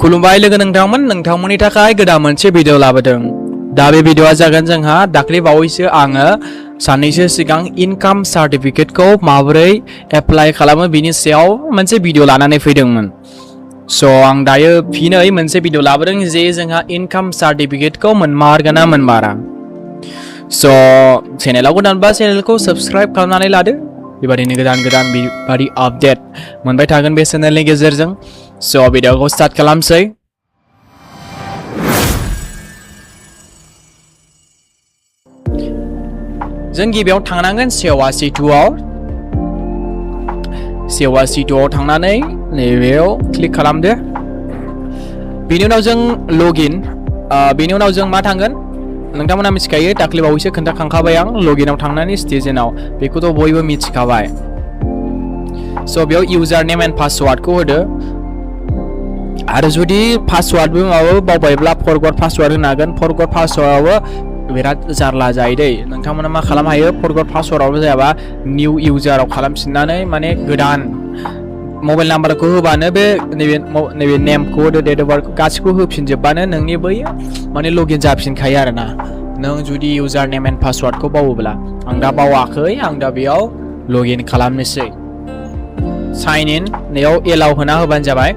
खुलुमबाय लोगो नोंथांमोननि थाखाय गोदान मोनसे भिडिअ लाबोदों। दा बे भिडिअआ जागोन जोंहा दाख्लै बावैसो आङो साननैसो सिगां इनकाम सार्टिफिकेटखौ माबोरै एप्लाइ खालामो बिनि सायाव मोनसे भिडिअ लानानै फैदोंमोन। स' आं दायो फिनै मोनसे भिडिअ लाबोदों जे जोंहा इनकाम सार्टिफिकेटखौ मोनमारगोन ना मोनमारा। स' चेनेलाव गोदानबा चेनेलखौ साबस्क्राइब खालामनानै लादो। बेबादिनो गोदान बेबादि आपडेट मोनबाय थागोन बे चेनेलनि गेजेरजों। स' भिडिअखौ स्टार्ट खालामसै। जों गिबियाव थांनांगोन सेवासेतुआव थांनानै नैबेयाव क्लिक खालामदो। बेनि उनाव जों लगिन, बेनि उनाव जों मा थांगोन नोंथांमोना मिथिखायो, दाख्लै बावैसो खोन्थाखांखाबाय आं लगिनाव थांनानै स्टेजेनाव, बेखौथ' बयबो मिथिखाबाय। स' बेयाव इउजार नेम एन्ड पासवार्डखौ होदो। आरो जुदि पासवार्डबो माबाबो बावबायब्ला फरगट पासवार्ड होनो हागोन। फरगट पासवार्डआबो बिराद जारला जायो दै। नोंथांमोना मा खालामनो हायो, फरगट पासवार्डआवबो जायाबा निउ इउजाराव खालामफिननानै माने गोदान मबाइल नाम्बारखौ होबानो बे नैबे नेमखौ होदो, डेट अफ बार्थ गासिखौबो होफिनजोबबानो नोंनि बै माने लगिन जाफिनखायो आरोना। नों जुदि इउजार नेम एन्ड पासवार्डखौ बावोब्ला। आं दा बावाखै, आं दा बेयाव लगिन खालामनोसै। साइन इन नैयाव एलाव होना होबानो जाबाय।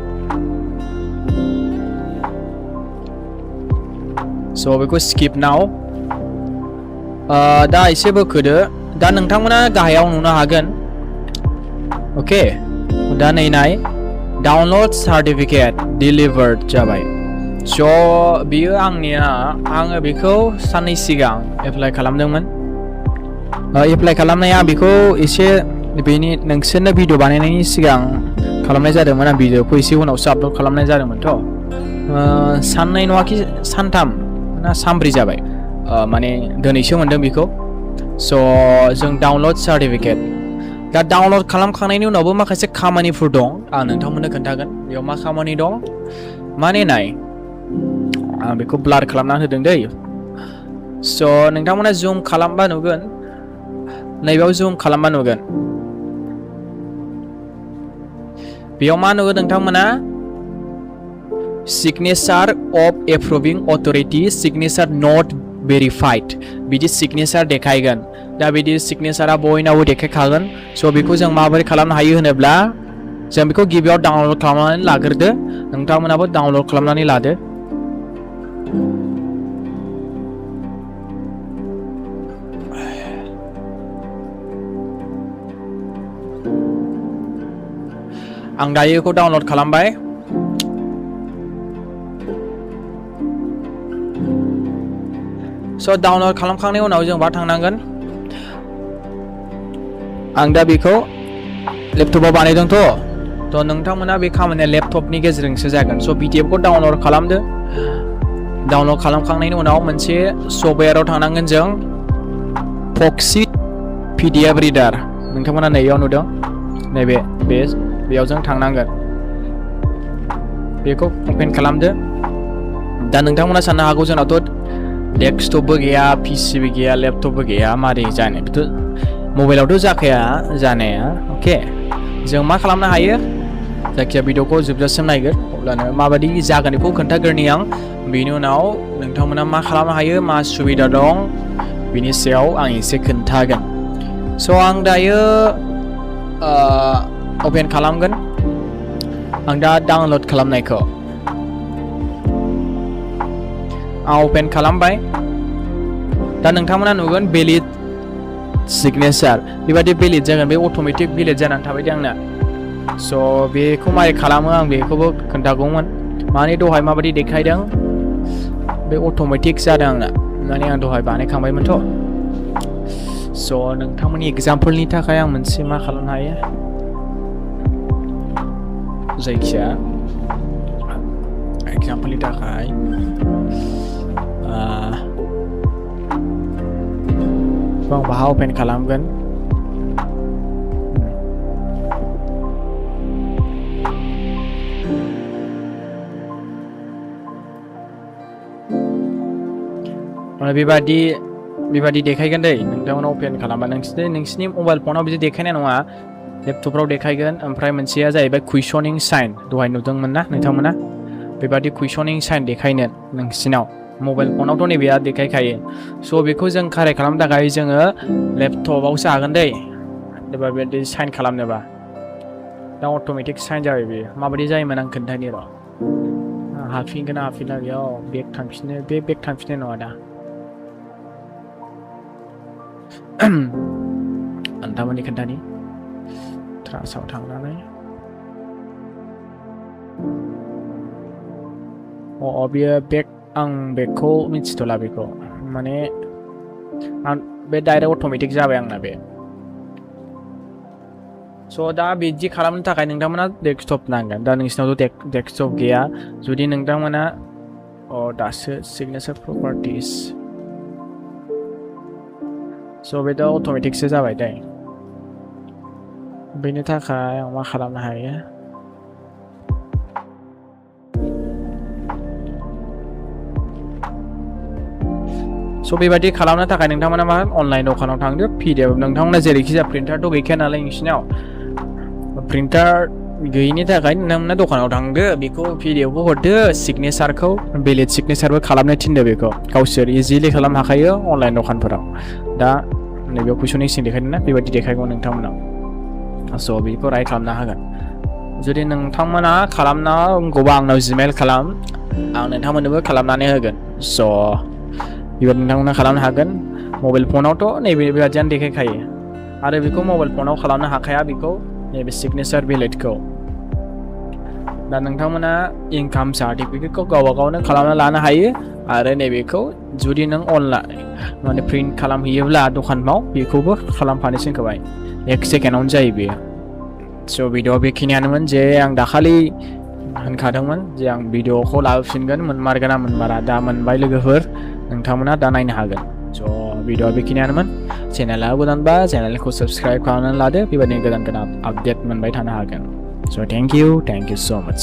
स' बेखौ स्किप नाव। दा एसे बोखोदो। दा नोंथांमोना गाहायाव नुनो हागोन। अके, दा नै नाय डाउनलड सार्टिफिकेट डिलिभार्ड जाबाय। स' बियो आङो बेखौ साननै सिगां एप्लाइ खालामदोंमोन। एप्लाइ खालामनाया बेखौ एसे बेनि नोंसोरनो भिडिअ बानायनायनि सिगां खालामनाय जादोंमोन। आं भिडिअखौ एसे उनावसो आपल'ड खालामनाय जादोंमोनथ'। साननै नङाखि सानथाम ना सानब्रै जाबाय, माने दिनैसो मोनदों बेखौ। स' जों डाउनलड सार्टिफिकेट दा डाउनलड खालामखांनायनि उनावबो माखासे खामानिफोर दं, आं नोंथांमोननो खोन्थागोन बेयाव मा खामानि दं। माने नाय, आं बेखौ ब्लार खालामना होदों दै। स' नोंथांमोना जुम खालामबा नुगोन, नैबेयाव जुम खालामबा नुगोन। बेयाव मा नुगोन नोंथांमोना, signature of approving authority, signature not verified, बिदि सिगनेचार देखायगोन। दा बिदि सिगनेचारा बयनावबो देखायखागोन। स' बेखौ जों माबोरै खालामनो हायो होनोब्ला, जों बेखौ गिबियाव डाउनलड खालामनानै लाग्रोदो। नोंथांमोनाबो डाउनलड खालामनानै लादो। आं दायो बेखौ डाउनलड खालामबाय। स' डाउनलड खालामखांनायनि उनाव जों बहा थांनांगोन, आं दा बेखौ लेपटपाव बानायदोंथ'। नोंथांमोना बे खामानिया लेपटपनि गेजेरजोंसो जागोन। स' पिडिएफखौ डाउनलड खालामदो। डाउनलड खालामखांनायनि उनाव मोनसे सफ्टवेयाराव थांनांगोन जों, फक्सिट पिडिएफ रिडार। नोंथांमोना नैयाव नुदों, बेयाव जों थांनांगोन। बेखौ अपेन खालामदो। दा नोंथांमोना साननो हागौ जोंनावथ' डेस्कटपबो गैया, पिसिबो गैया, लेपटपबो गैया, मारै जानो, बेथ' मबाइलावथ' जाखाया जानाया। अके, जों मा खालामनो हायो, जायखिया भिडिअखौ जोबजासिम नायगोन, अब्लानो माबायदि जागोन बेखौ खोन्थाग्रोनि आं। बेनि उनाव नोंथांमोना मा खालामनो हायो, मा सुबिदा दं, बिनि सायाव आं एसे खोन्थागोन। स' आं दायो अपेन खालामगोन। आं दा डाउनलड खालामनायखौ आं अपेन खालामबाय। दा नोंथांमोना नुगोन भेलिड सिगनेचार, बेबादि भेलिड जागोन। बे अट'मेटिक भेलिड जानानै थाबाय दे आंना। स' बेखौ मारै खालामो आं बेखौबो खोन्थागौमोन। माने दहाय माबायदि देखायदों, बे अट'मेटिक जादों आंना, माने आं दहाय बानायखांबायमोनथ'। स' नोंथांमोननि एग्जाम्पोलनि थाखाय आं मोनसे मा खालामनो हायो, जायखिया एग्जाम्पोलनि थाखाय आं बाहा अपेन खालामगोन। बेबादि देखायगोन दै। नोंथांमोना अपेन खालामबा नोंसिनि मबाइल फनाव बिदि देखायनाय नङा, लेपटपफ्राव देखायगोन। ओमफ्राय मोनसेया जाहैबाय कुइसनिं साइन, दहाय नुदोंमोन ना नोंथांमोना। बेबादि कुइसनिं साइन देखायनो नोंसिनाव मबाइल फनावथ' नैबेया देखायखायो स' बेखौ जों कारेक्ट खालामनो थाखाय जोङो लेपटपावसो हागोन दै एबा बेबादि साइन खालामनोबा दा अट'मेटिक साइन जाबाय बेयो माबायदि जायोमोन आं खोन्थानि र' हाफिनगोन ना हाफिना बेयाव बेक थांफिनो बे बेक थांफिननाय नङा दा आं थारमाने खोन्थानि ट्रान्सआव थांनानै बेयो बेक आं बेकखौ मिथिथ'ला बेखौ माने आं बे डाइरेक्ट अट'मेटिक जाबाय आंना बे स' दा बिदि खालामनो थाखाय नोंथांमोना डेस्कटप नांगोन दा नोंसिनावथ' डेस्कटप गैया जुदि नोंथांमोना दासो सिगनेचार प्रपार्टिस स' बे दा अट'मेटिकसो जाबाय दै बेनि थाखाय आं मा खालामनो हायो स' बेबादि खालामनो थाखाय नोंथांमोना मा अनलाइन दखानाव थांदो PDF नोंथांमोना जेरैखि जाया प्रिन्टारथ' गैखाया नालाय नोंसिनाव प्रिन्टार गैयिनि थाखाय नोंथांमोना दखानाव थांदो बेखौ PDFखौ हरदो सिगनेचारखौ भेलिड सिगनेचारबो खालामनो थिनदो बेखौ गावसोर इजिलि खालामनो हाखायो अनलाइन दखानफोराव दा नैबेयाव कुइसनिं सिन देखायदों ना बेबादि देखायगौ नोंथांमोनाव स' बेखौ राइट खालामनो हागोन जुदि नोंथांमोना खालामनांगौबा आंनाव जिमेल खालाम आं नोंथांमोननोबो खालामनानै होगोन स' बेबादि नोंथांमोना खालामनो हागोन मबाइल फनावथ' नैबे बेबादियानो देखायखायो आरो बेखौ मबाइल फनाव खालामनो हाखाया बेखौ नैबे सिगनेचार भेलिडखौ दा नोंथांमोना इनकाम सार्टिफिकेटखौ गावबा गावनो खालामना लानो हायो आरो नैबेखौ जुदि नों अनलाइन माने प्रिन्ट खालामहैयोब्ला दखानाव बेखौबो खालामफानो थिनखाबाय 1 सेकेन्डआवनो जायो बेयो स' भिडिअ बेखिनियानोमोन जे आं दाखालि होनखादोंमोन जे आं भिडिअखौ लाबोफिनगोन मोनमारगोन ना मोनमारा दा मोनबाय लोगोफोर नोंथांमोना दा नायनो हागोन स' भिडिअ बेखिनियानोमोन चेनेला गोदानबा चेनेलखौ साबस्क्राइब खालामनानै लादो बेबायदिनो गोदान गोदान आपडेट मोनबाय थानो हागोन स' थेंक इउ स' माच